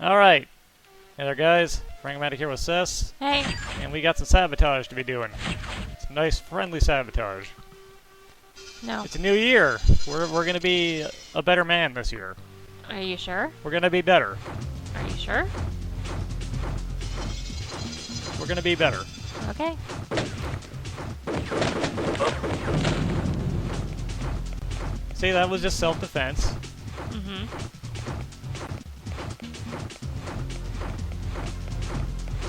Alright. Hey there, guys. Frankomatic here with Cess. Hey. And we got some sabotage to be doing. Some nice, friendly sabotage. No. It's a new year. We're gonna be a better man this year. Are you sure? We're gonna be better. Are you sure? We're gonna be better. Okay. See, that was just self-defense. Mm-hmm.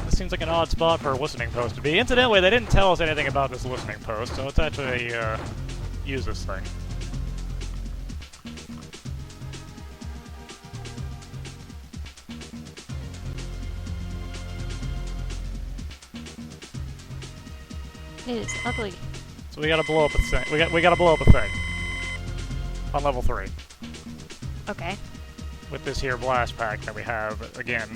This seems like an odd spot for a listening post to be. Incidentally, they didn't tell us anything about this listening post, so let's actually use this thing. It is ugly. So we gotta blow up a thing. We gotta blow up a thing. On level 3. Okay. With this here blast pack that we have again.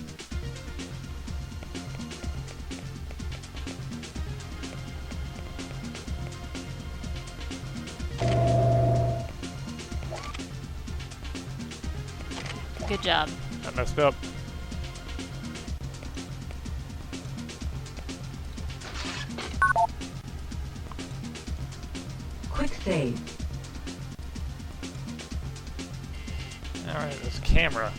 Good job. I messed up. Quick save. Alright, this camera.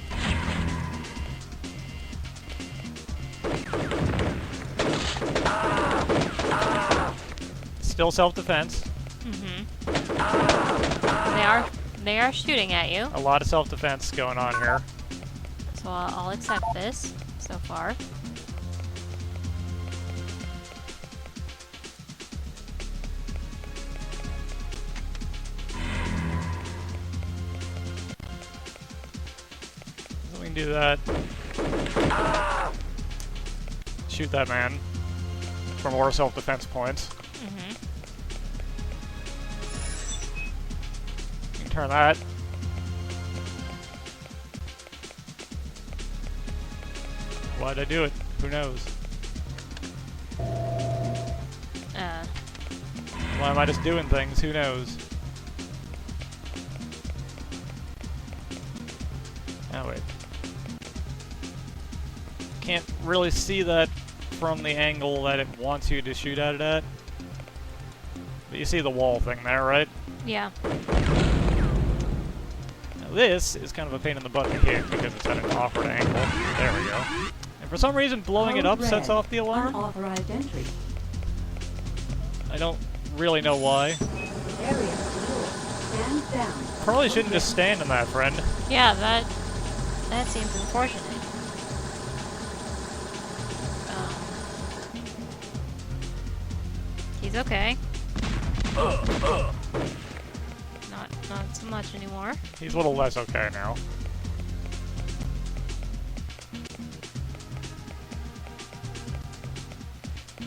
Still self-defense. Mm-hmm. They are shooting at you. A lot of self-defense going on here. So I'll accept this so far. So we can do that. Shoot that man for more self-defense points. Mm-hmm. You can turn that. Why'd I do it? Who knows? Why am I just doing things? Who knows? Oh, wait. Can't really see that from the angle that it wants you to shoot at it at. But you see the wall thing there, right? Yeah. Now this is kind of a pain in the butt to hit because it's at an awkward angle. There we go. And for some reason, blowing it up sets off the alarm. Unauthorized entry. I don't really know why. Area secure. Stand down. Probably shouldn't just stand in that, friend. Yeah, that seems unfortunate. He's okay. Not so much anymore. He's a little less okay now.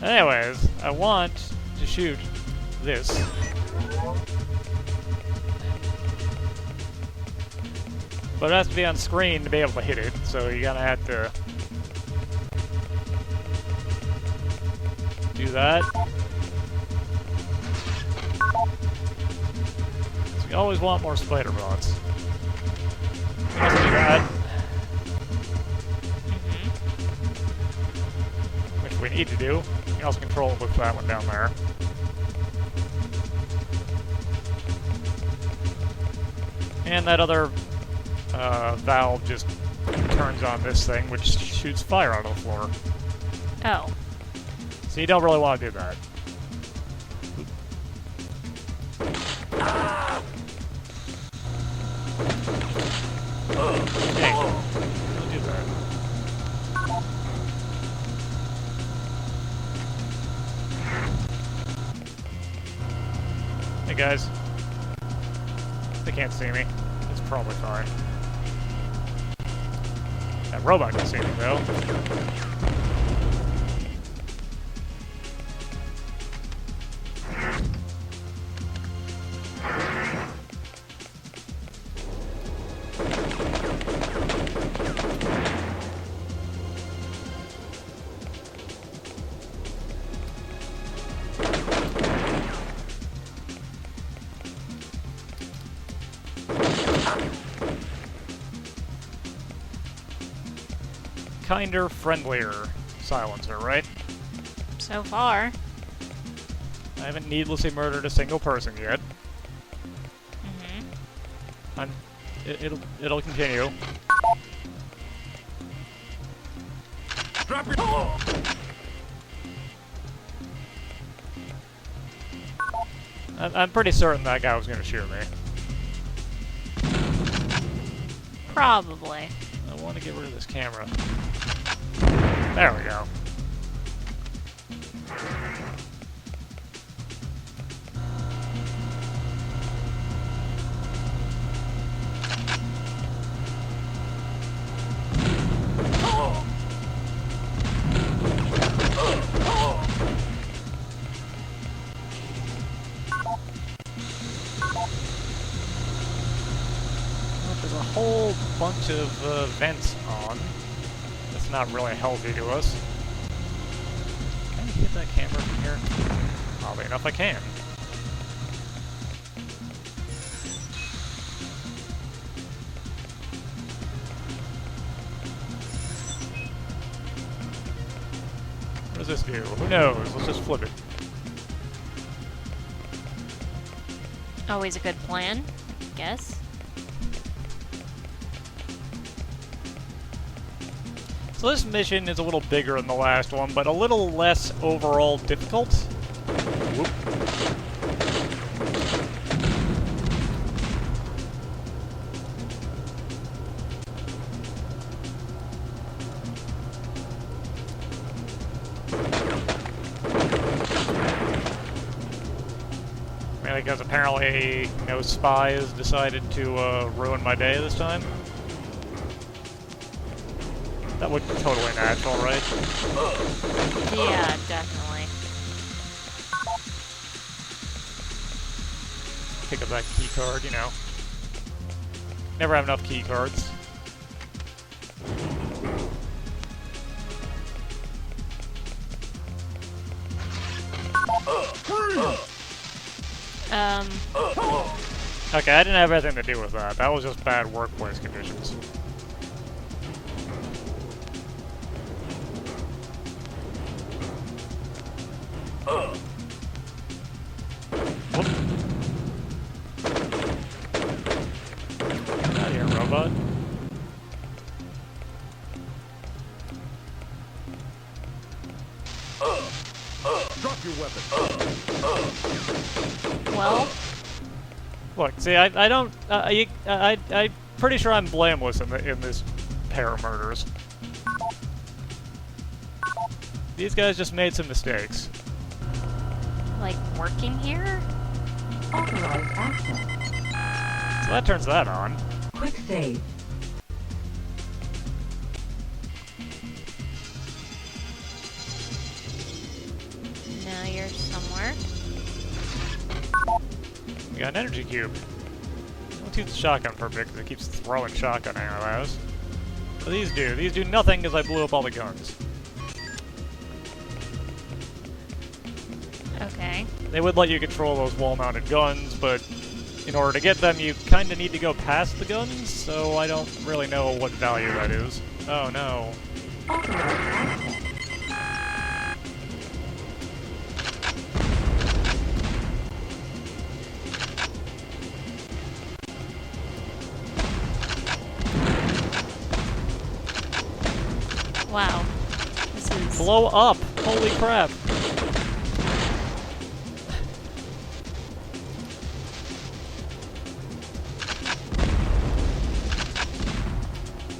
Anyways, I want to shoot this. But it has to be on screen to be able to hit it, so you're gonna have to do that. So you always want more spider bots. You can also do that, which we need to do. You can also control it with that one down there. And that other valve just turns on this thing, which shoots fire out of the floor. Oh. So you don't really want to do that. Dang. Don't do that. Hey guys. They can't see me. It's probably fine. That robot can see me though. kinder, friendlier silencer, right? So far. I haven't needlessly murdered a single person yet. It'll continue. Drop your. I'm pretty certain that guy was gonna shoot me. Probably. I want to get rid of this camera. There we go. There's a whole bunch of vents on. That's not really healthy to us. Can I hit that camera from here? Oddly enough, I can. What does this do? Who knows? Let's just flip it. Always a good plan, I guess. So this mission is a little bigger than the last one, but a little less overall difficult. Whoop. Mainly because apparently no spies decided to ruin my day this time. That would be totally natural, right? Yeah, definitely. Pick up that key card, you know. Never have enough key cards. Okay, I didn't have anything to do with that. That was just bad workplace conditions. Whoop. Get out of here, robot. Drop your weapon. Well, Look, see, I don't, I'm pretty sure I'm blameless in this pair of murders. These guys just made some mistakes. like working here? Authorized access. So that turns that on. Quick save. Now you're somewhere. We got an energy cube. Let's use the shotgun for a bit because it keeps throwing shotgun arrows. What do these do? These do nothing because I blew up all the guns. Okay. They would let you control those wall-mounted guns, but in order to get them, you kind of need to go past the guns, so I don't really know what value that is. Oh no. Authorized access. Wow. This is... Blow up! Holy crap!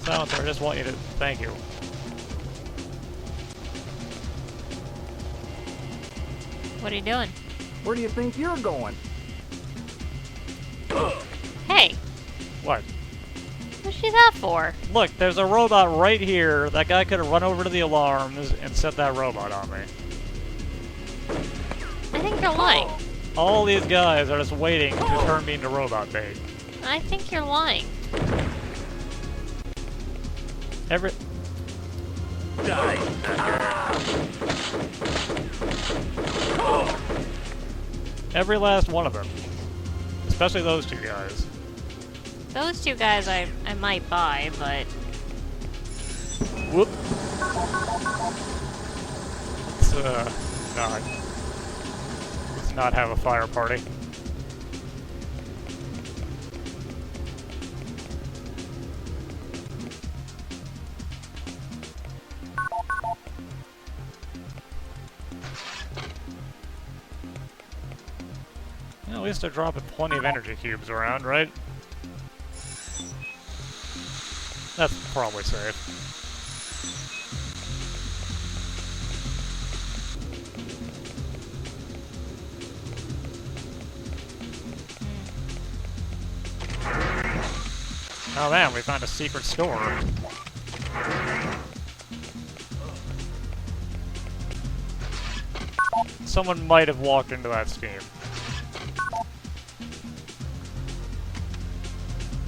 Silencer, I just want you to... Thank you. What are you doing? Where do you think you're going? Hey! What? What's she that for? Look, there's a robot right here. That guy could have run over to the alarms and set that robot on me. I think you're lying. All these guys are just waiting to turn me into robot bait. I think you're lying. Every... Every last one of them. Especially those two guys. Those two guys I might buy, but... Whoop. Not. Let's not have a fire party. Well, at least they're dropping plenty of energy cubes around, right? That's probably safe. Oh man, we found a secret store. Someone might have walked into that steam.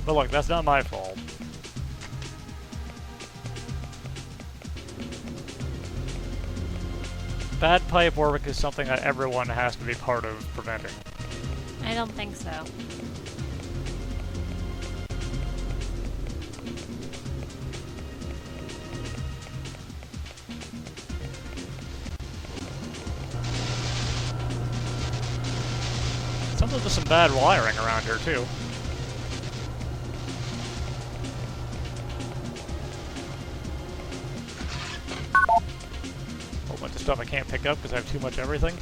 But look, that's not my fault. Bad pipe work is something that everyone has to be part of preventing. I don't think so. Sounds like there's some bad wiring around here, too. Whole bunch of stuff I can't pick up because I have too much everything.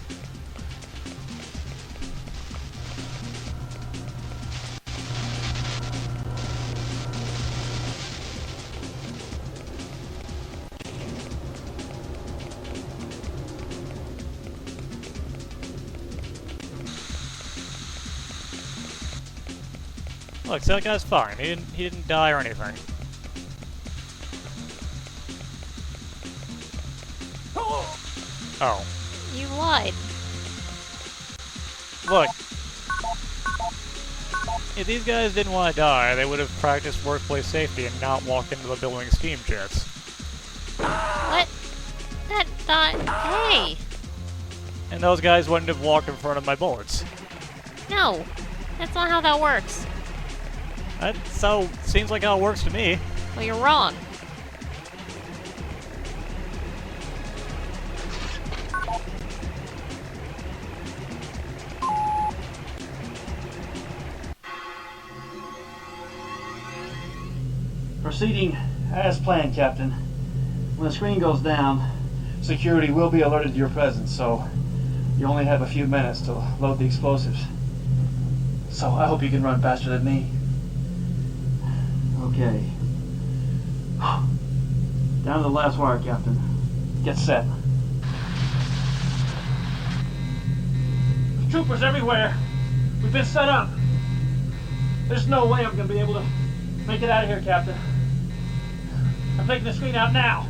Look, so that guy's fine. He didn't die or anything. Oh. You lied. Look. If these guys didn't want to die, they would have practiced workplace safety and not walked into the building steam jets. What? Hey! And those guys wouldn't have walked in front of my bullets. No! That's not how that works. Seems like how it works to me. Well, you're wrong. Proceeding as planned, Captain. When the screen goes down, security will be alerted to your presence, so you only have a few minutes to load the explosives. So I hope you can run faster than me. Okay. Down to the last wire, Captain. Get set. There's troopers everywhere. We've been set up. There's no way I'm going to be able to make it out of here, Captain. I'm taking the screen out now.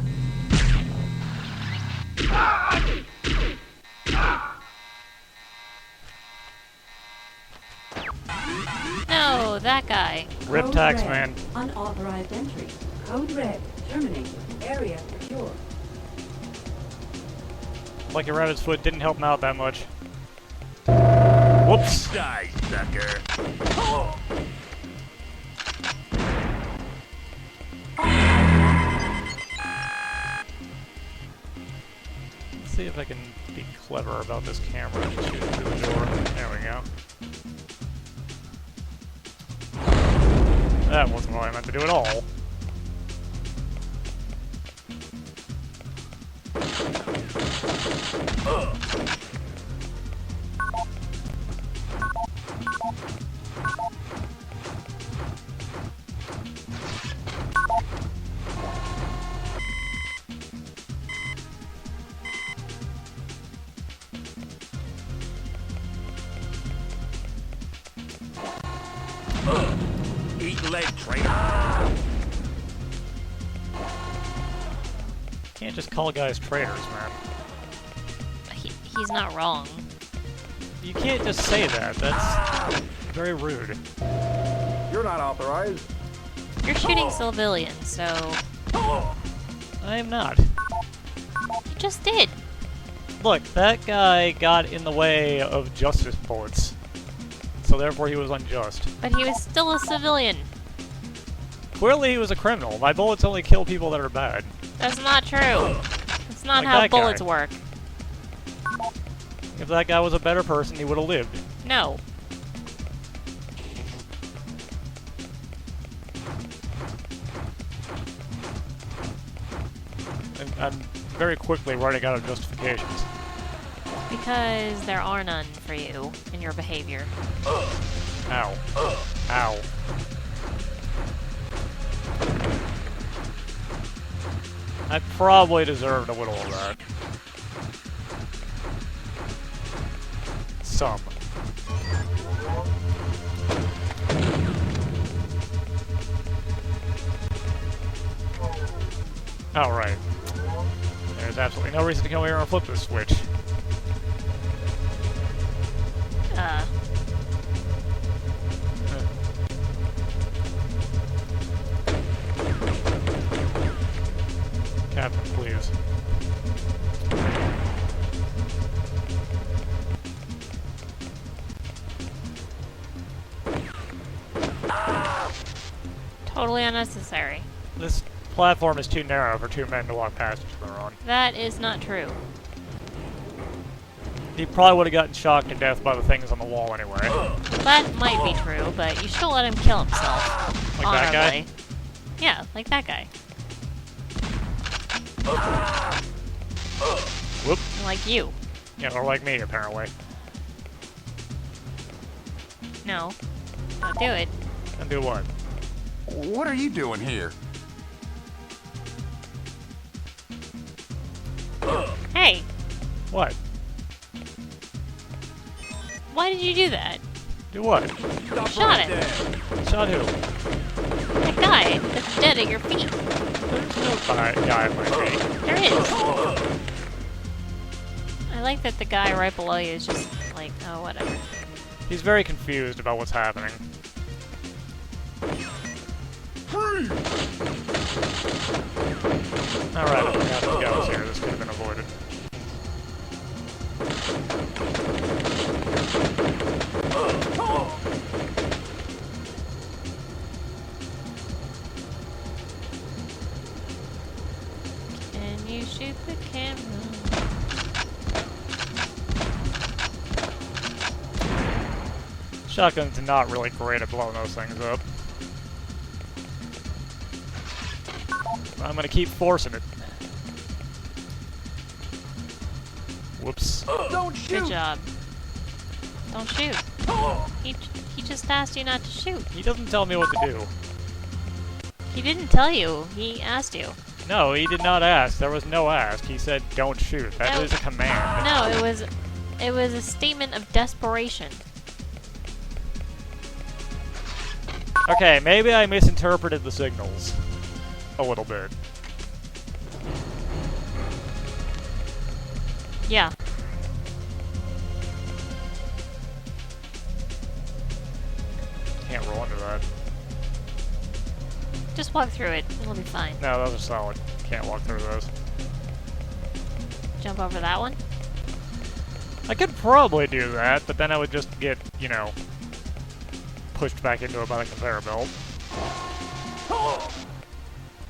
No, that guy. Rip Code tax, red. man. Unauthorized entry. Code red. Terminated. Area secure. Lucky Rabbit's foot didn't help him out that much. Whoops. Die, sucker. Let's see if I can be clever about this camera and shoot it through the door. There we go. That wasn't what I meant to do at all. Eat leg, traitor. Can't just call guys traitors, man. He's not wrong. You can't just say that. That's very rude. You're not authorized. You're shooting civilians, so... I am not. You just did. Look, that guy got in the way of justice bullets. So therefore he was unjust. But he was still a civilian. Clearly he was a criminal. My bullets only kill people that are bad. That's not true. That's not Like how that bullets guy. work. If that guy was a better person, he would have lived. No. And I'm very quickly running out of justifications. Because there are none for you in your behavior. Ow. Ow. I probably deserved a little of that. Some. Alright. There's absolutely no reason to come here and flip this switch. Captain, please. Totally unnecessary. This platform is too narrow for two men to walk past each other on. That is not true. He probably would have gotten shocked to death by the things on the wall anyway. That might be true, but you should let him kill himself. Like that guy? Honorably. Yeah, like that guy. Whoop. Like you. Yeah, or like me, apparently. No. Don't do it. And do what? What are you doing here? Hey! What? Why did you do that? Do what? Shot him! Shot who? That guy that's dead at your feet. There's no guy at my feet. There is. I like that the guy right below you is just like, oh, whatever. He's very confused about what's happening. Alright, I forgot the guy was here. This could have been avoided. Can you shoot the camera? Shotgun's not really great at blowing those things up. I'm gonna keep forcing it. Whoops. Don't shoot! Good job. Don't shoot. He just asked you not to shoot. He doesn't tell me what to do. He didn't tell you. He asked you. No, he did not ask. There was no ask. He said, don't shoot. That No. is a command. No, it was a statement of desperation. Okay, maybe I misinterpreted the signals. A little bit. Yeah. Can't roll under that. Just walk through it. It'll be fine. No, those are solid. Can't walk through those. Jump over that one. I could probably do that, but then I would just get, you know, pushed back into it by the conveyor belt.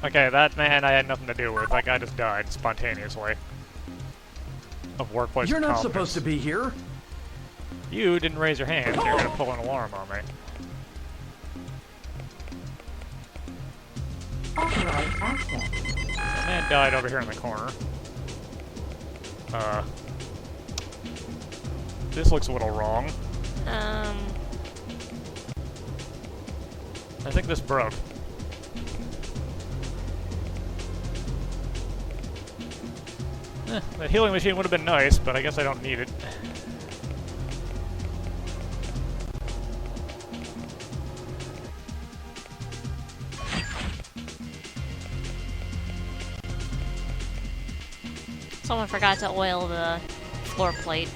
Okay, that man I had nothing to do with. That guy just died spontaneously. Of workplace You're not incompetence. supposed to be here. You didn't raise your hand. You're gonna pull an alarm on me. Authorized access. The man died over here in the corner. This looks a little wrong. I think this broke. The healing machine would have been nice, but I guess I don't need it. Someone forgot to oil the floor plate.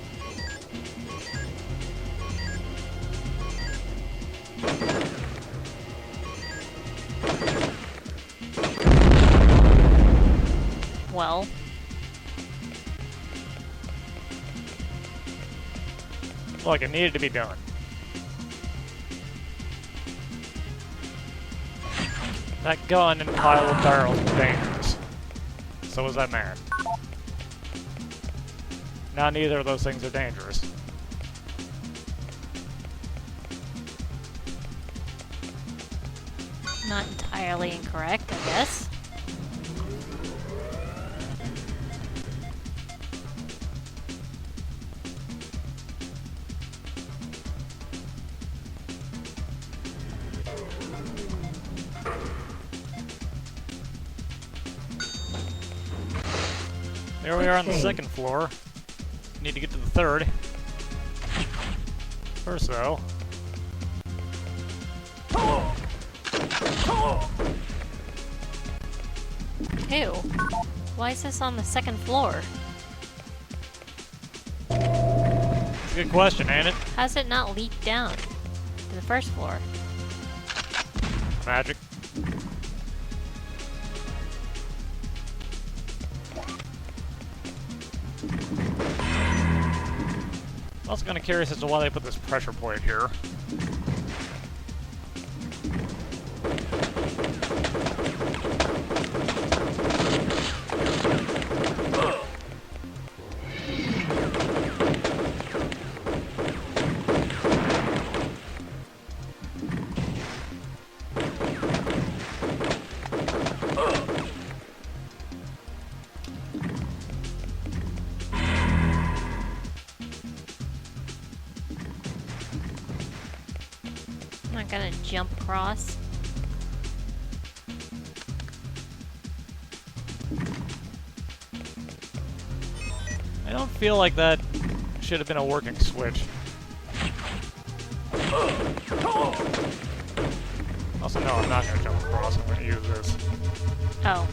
Well. Look, it needed to be done. That gun and pile of barrels is dangerous. So is that man. Now neither of those things are dangerous. Not entirely incorrect, I guess. There we are on the second floor. Need to get to the third. First, though. Ew. Why is this on the second floor? It's a good question, ain't it? How's it not leak down to the first floor? Magic. I'm also kind of curious as to why they put this pressure point here. I'm not gonna jump across. I don't feel like that should have been a working switch. Also, no, I'm not going to jump across. I'm going to use this. Oh.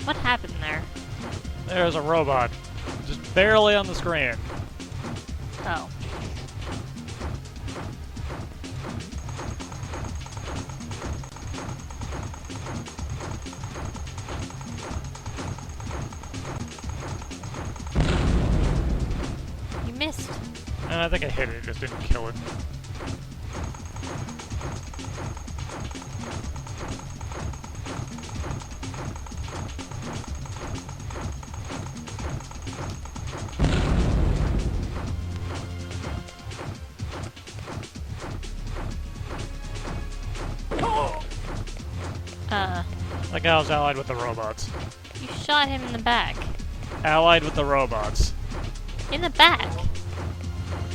What happened there? There's a robot. Just barely on the screen. Oh. You missed. And I think I hit it, just didn't kill it. That guy was allied with the robots. You shot him in the back. Allied with the robots. In the back?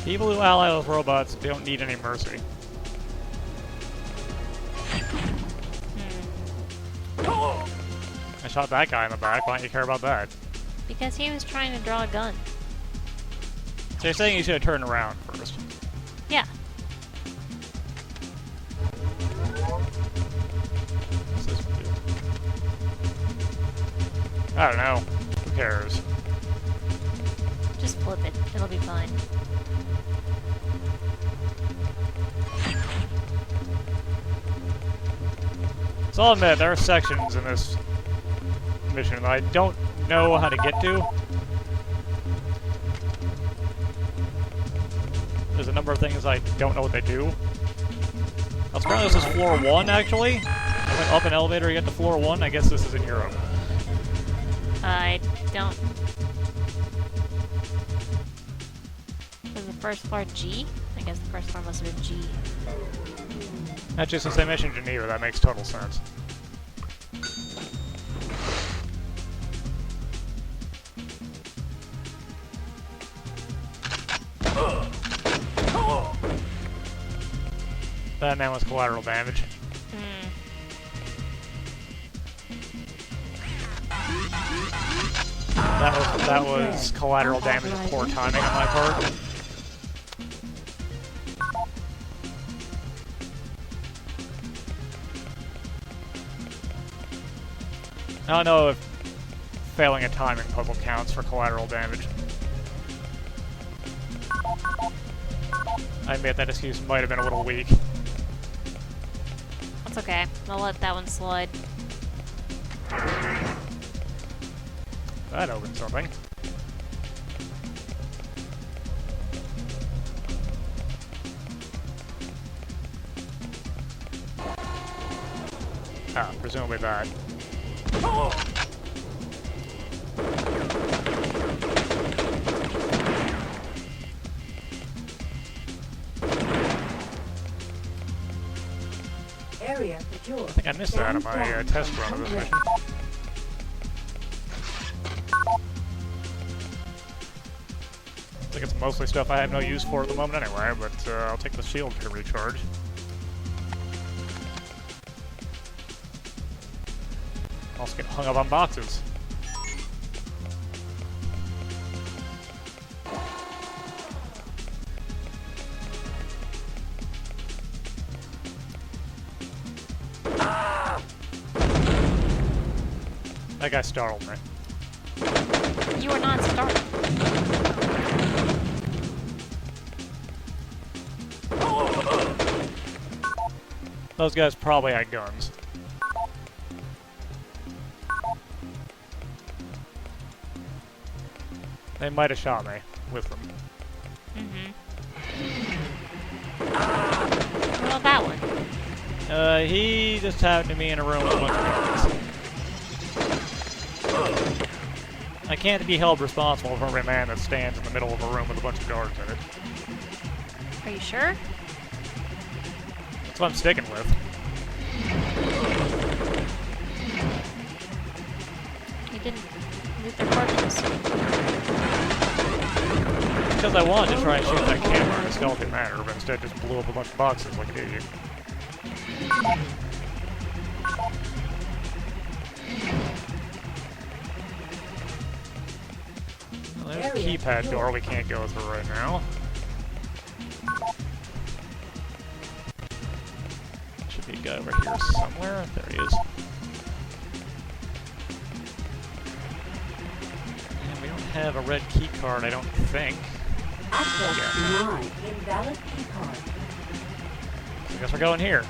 People who ally with robots don't need any mercy. I shot that guy in the back. Why don't you care about that? Because he was trying to draw a gun. So you're saying you should have turned around first. Yeah. What's this one do? I don't know. Who cares? Just flip it. It'll be fine. So I'll admit, there are sections in this mission that I don't know how to get to. There's a number of things I don't know what they do. Apparently this is floor 1, actually. I went up an elevator to get to floor 1. I guess this is in Europe. I don't... Was the first floor G? I guess the first floor must have been G. Actually, since they mentioned Geneva, that makes total sense. That man was collateral damage. That was collateral damage of poor timing on my part. I don't know if failing a timing puzzle counts for collateral damage. I admit that excuse might have been a little weak. That's okay. I'll let that one slide. That opened something. Ah, presumably that. Area secure. I think I missed that on my test run of this mission. I think it's mostly stuff I have no use for at the moment anyway, but I'll take the shield to recharge. Also get hung up on boxes. That guy startled me. You are not startled. Those guys probably had guns. They might have shot me with them. What about that one? He just happened to be in a room with a bunch of guns. I can't be held responsible for every man that stands in the middle of a room with a bunch of guards in it. Are you sure? That's what I'm sticking with. You didn't loot their corpses. Because I wanted to try and shoot that camera in a stealthy manner, but instead just blew up a bunch of boxes like an idiot. Well, there's a keypad door we can't go through right now. Should be a guy over here somewhere. There he is. And we don't have a red key card, I don't think. Access denied. Invalid key card. I guess we're going here.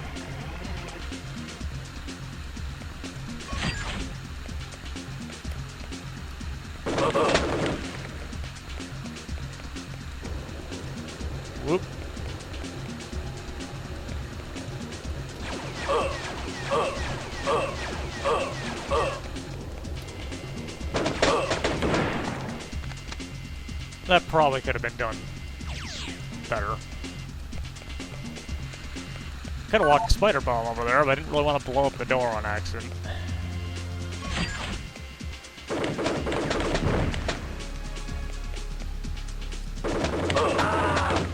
Whoop. That probably could have been done better. Could have walked a spider bomb over there, but I didn't really want to blow up the door on accident.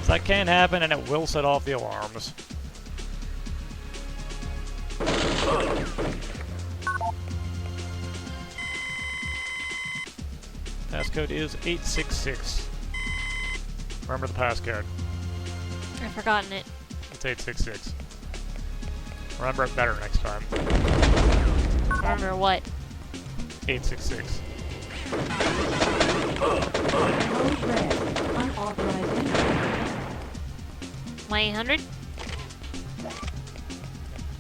So that can happen, and it will set off the alarms. Passcode is 866. Remember the passcode. I've forgotten it. It's 866. Remember it better next time. Remember what? 866. Code red. Unauthorized entry. My 800?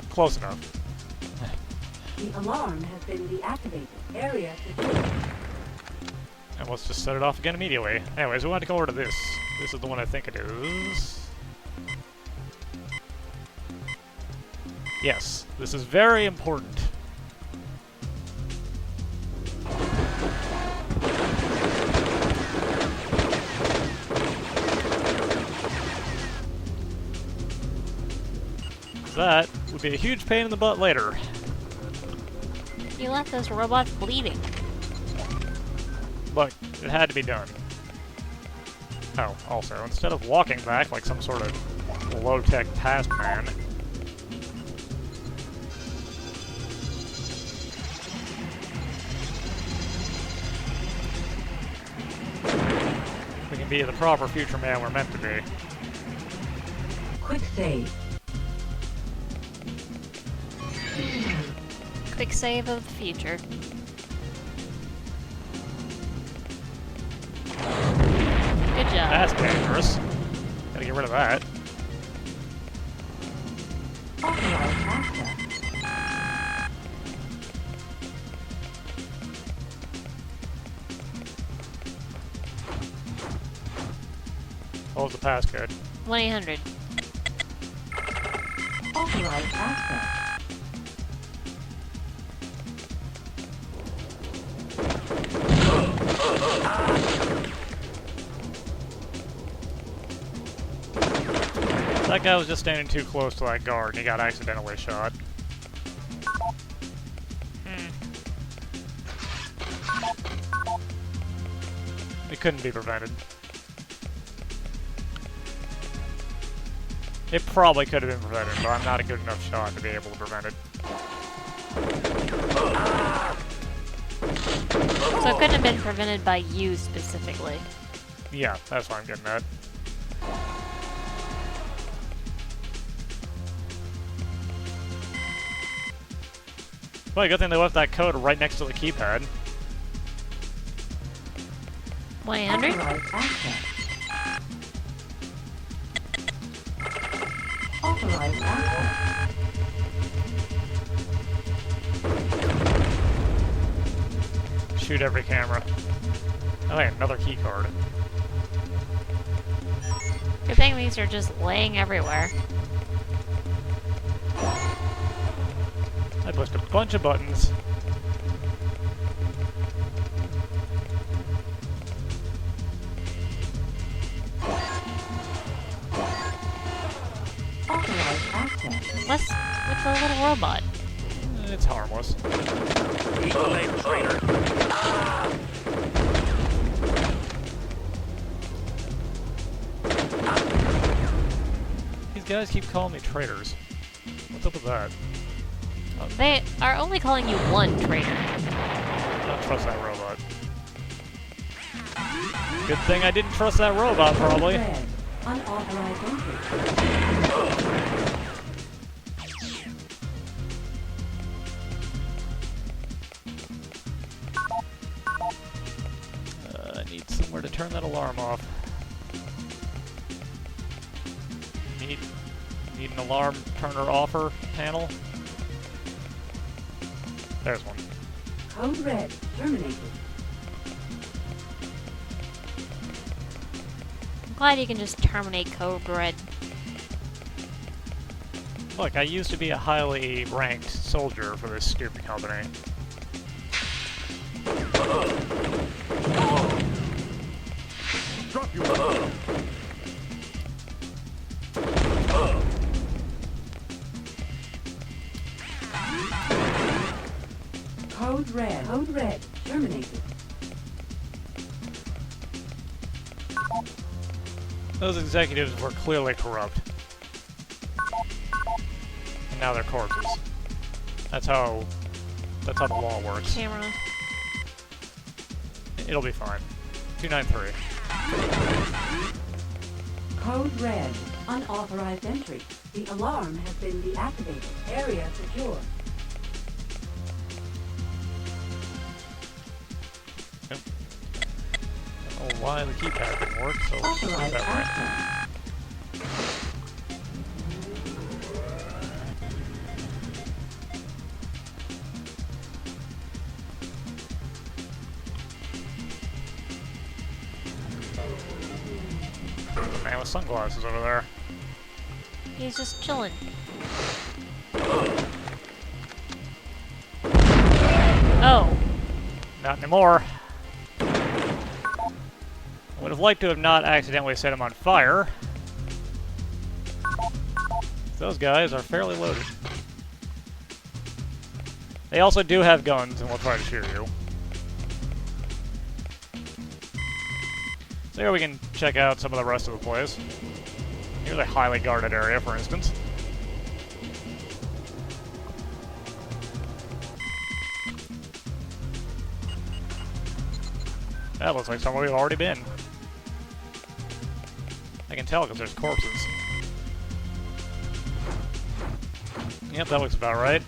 Close enough. The alarm has been deactivated. Area secure. And let's just set it off again immediately. Anyways, we want to go over to this. This is the one I think it is. Yes, this is very important. That would be a huge pain in the butt later. You left those robots bleeding. But it had to be done. Oh, also, instead of walking back like some sort of low-tech past man, we can be the proper future man we're meant to be. Quick save. Quick save of the future. Good job. That's dangerous. Gotta get rid of that. Authorized access. What was the passcode? 1-800. Authorized access. That guy was just standing too close to that guard and he got accidentally shot. It couldn't be prevented. It probably could have been prevented, but I'm not a good enough shot to be able to prevent it. So it couldn't have been prevented by you specifically. Yeah, that's what I'm getting at. Well, good thing they left that code right next to the keypad. 1-800? Authorized access. Authorized access. Shoot every camera. Oh, hey, another key card. Good thing these are just laying everywhere. I pushed a bunch of buttons. Authorized access. What's with the little robot? It's harmless. Eagle name traitor. These guys keep calling me traitors. What's up with that? They are only calling you one traitor. I don't trust that robot. Good thing I didn't trust that robot, probably. Red. Unauthorized entry. I need somewhere to turn that alarm off. Need an alarm turner offer panel. There's one. Code red. Terminated. I'm glad you can just terminate code red. Look, I used to be a highly ranked soldier for this stupid company. Drop you. Code red. Code red. Terminated. Those executives were clearly corrupt. And now they're corpses. That's how the law works. Camera. It'll be fine. 293. Code red. Unauthorized entry. The alarm has been deactivated. Area secure. I don't know why the keypad didn't work, so let's just do Authorized that right. access. The man with sunglasses over there. He's just chilling. Oh. Not anymore. Would have liked to have not accidentally set him on fire. Those guys are fairly loaded. They also do have guns and will try to shoot you. So here we can check out some of the rest of the place. Here's a highly guarded area, for instance. That looks like somewhere we've already been. I can tell because there's corpses. Yep, that looks about right.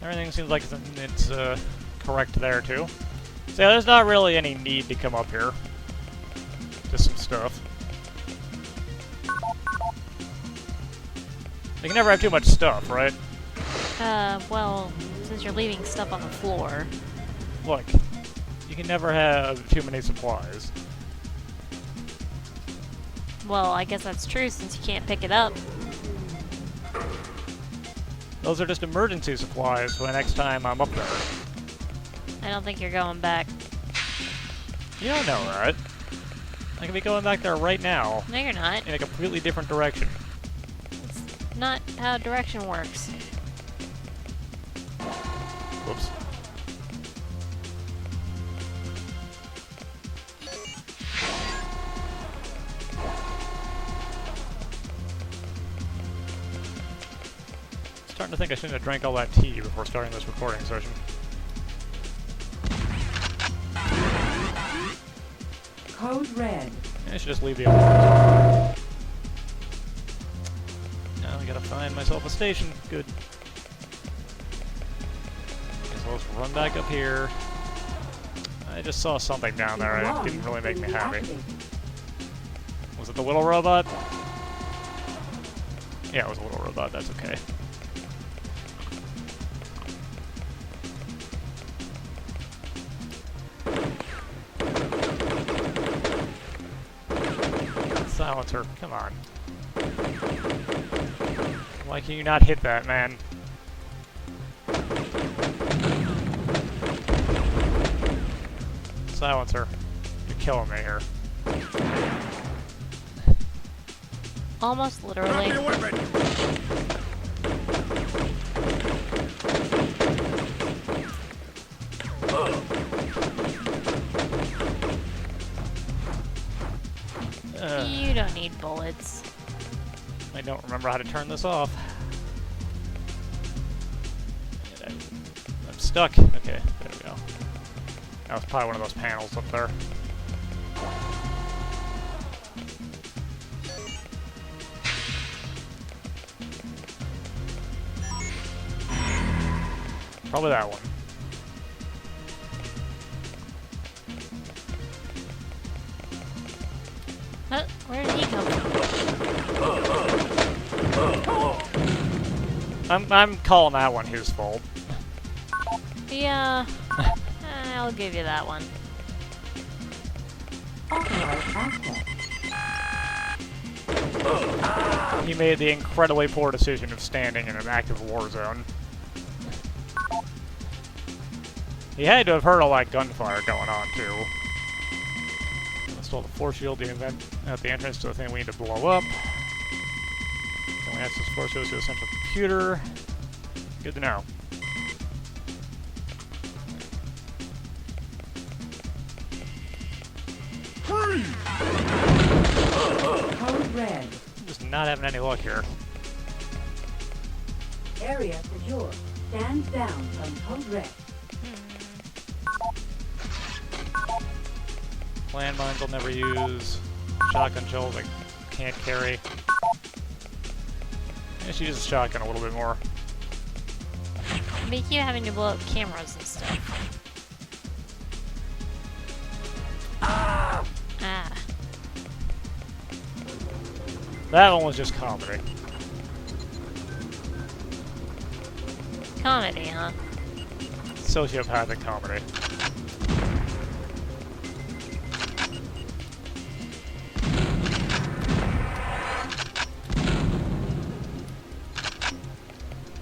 Everything seems like it's correct there, too. So yeah, there's not really any need to come up here. Just some stuff. You can never have too much stuff, right? Well, since you're leaving stuff on the floor. Look, you can never have too many supplies. Well, I guess that's true since you can't pick it up. Those are just emergency supplies for the next time I'm up there. I don't think you're going back. You don't know, right? I can be going back there right now. No, you're not. In a completely different direction. It's not how direction works. Whoops. Starting to think I shouldn't have drank all that tea before starting this recording session. Code red. I should just leave the other. Now I gotta find myself a station. Good. Guess I'll just run back up here. I just saw something down there and it didn't really make me happy. Was it the little robot? Yeah, it was a little robot, that's okay. Silencer, come on. Why can you not hit that, man? Silencer, you're killing me here. Almost literally. You don't need bullets. I don't remember how to turn this off. I'm stuck. Okay, there we go. That was probably one of those panels up there. Probably that one. Huh? Where did he come from? I'm calling that one his fault. Yeah. I'll give you that one. Authorized access. He made the incredibly poor decision of standing in an active war zone. He had to have heard all that gunfire going on, too. Install the force shield at the entrance to the thing we need to blow up. Then we access force shields to the central computer. Good to know. Code red. I'm just not having any luck here. Area secure. Stand down from code red. Landmines I'll never use. Shotgun shells I can't carry. I should use the shotgun a little bit more. Make you having to blow up cameras and stuff. Ah. That one was just comedy. Comedy, huh? Sociopathic comedy.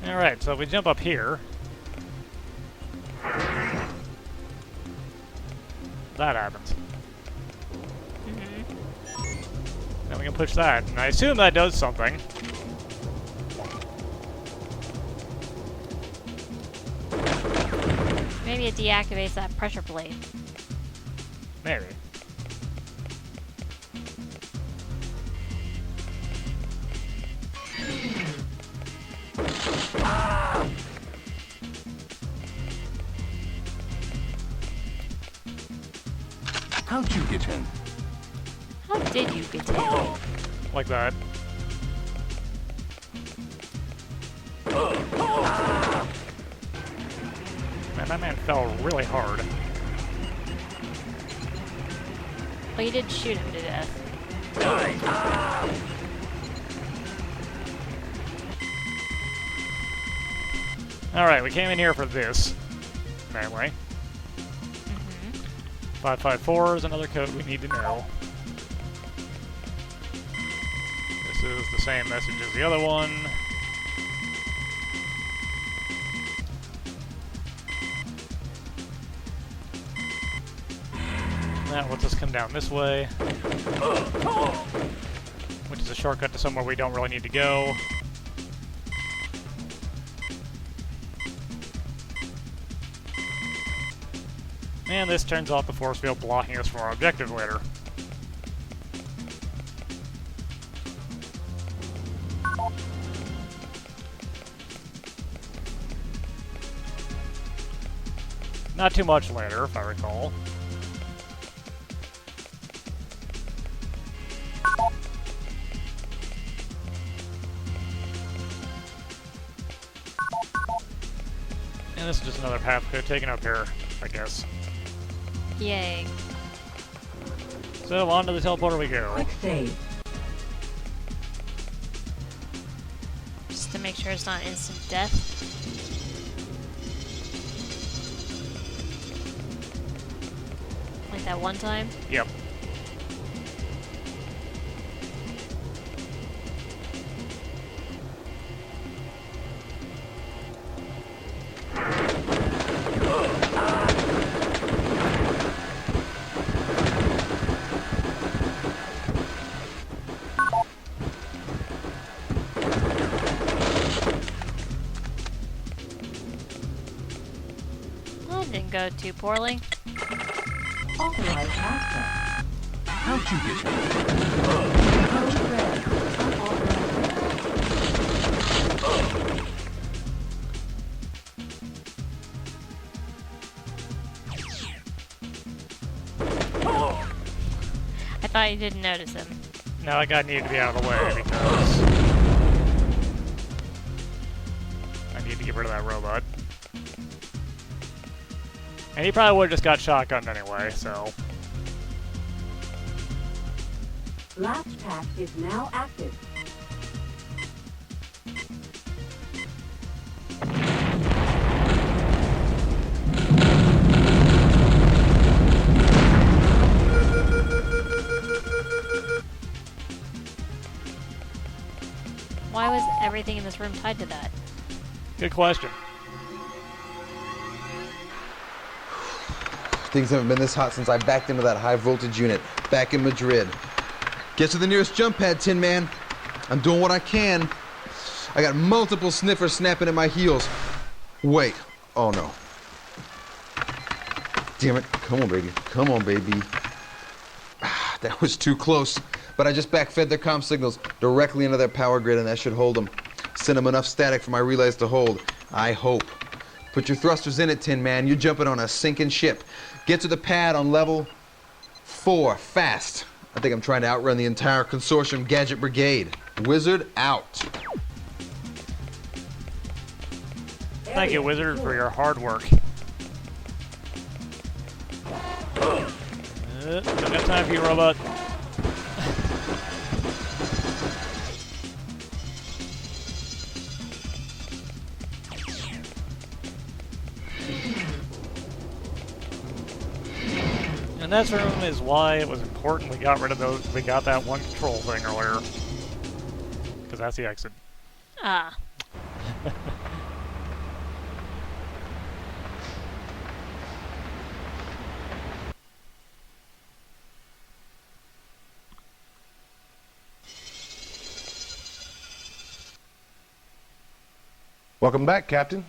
Alright, so if we jump up here... that happens. Then we can push that, and I assume that does something. Maybe it deactivates that pressure plate. Maybe. How'd you get in? How did you get in? Like that. that man fell really hard. Well, you did shoot him to death. Alright, we came in here for this. Anyway. 554 is another code we need to know. This is the same message as the other one. That lets us come down this way, which is a shortcut to somewhere we don't really need to go. And this turns off the force field, blocking us from our objective later. Not too much later, if I recall. And this is just another path we could have taken up here, I guess. Yay. So, on to the teleporter we go. Quick save. Just to make sure it's not instant death. Like that one time. Yep. That didn't go too poorly. Authorized access. How'd you get in? Code red. Unauthorized. I thought you didn't notice him. Now that guy needed to be out of the way because I need to get rid of that robot. And he probably would have just got shotgunned anyway, so. Latch pack is now active. Why was everything in this room tied to that? Good question. Things haven't been this hot since I backed into that high voltage unit back in Madrid. Get to the nearest jump pad, Tin Man. I'm doing what I can. I got multiple sniffers snapping at my heels. Wait. Oh no. Damn it. Come on, baby. Come on, baby. Ah, that was too close. But I just backfed their comm signals directly into their power grid, and that should hold them. Send them enough static for my relays to hold. I hope. Put your thrusters in it, Tin Man. You're jumping on a sinking ship. Get to the pad on level 4, fast. I think I'm trying to outrun the entire consortium gadget brigade. Wizard out. Thank you, Wizard, for your hard work. Don't got time for you, robot. And that room is why it was important we got rid of those. We got that one control thing earlier, because that's the exit. Ah. Welcome back, Captain.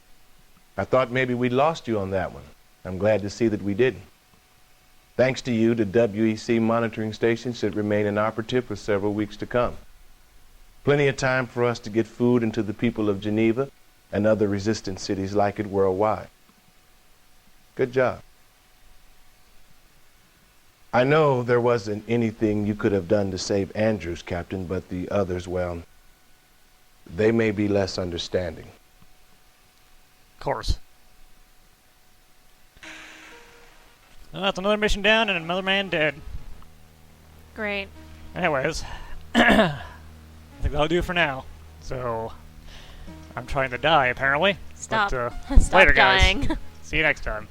I thought maybe we'd lost you on that one. I'm glad to see that we didn't. Thanks to you, the WEC monitoring station should remain inoperative for several weeks to come. Plenty of time for us to get food into the people of Geneva and other resistant cities like it worldwide. Good job. I know there wasn't anything you could have done to save Andrews, Captain, but the others, well, they may be less understanding. Of course. Well, that's another mission down and another man dead. Great. Anyways, I think that'll do for now. So, I'm trying to die, apparently. Stop. But, Stop later, dying. guys. See you next time.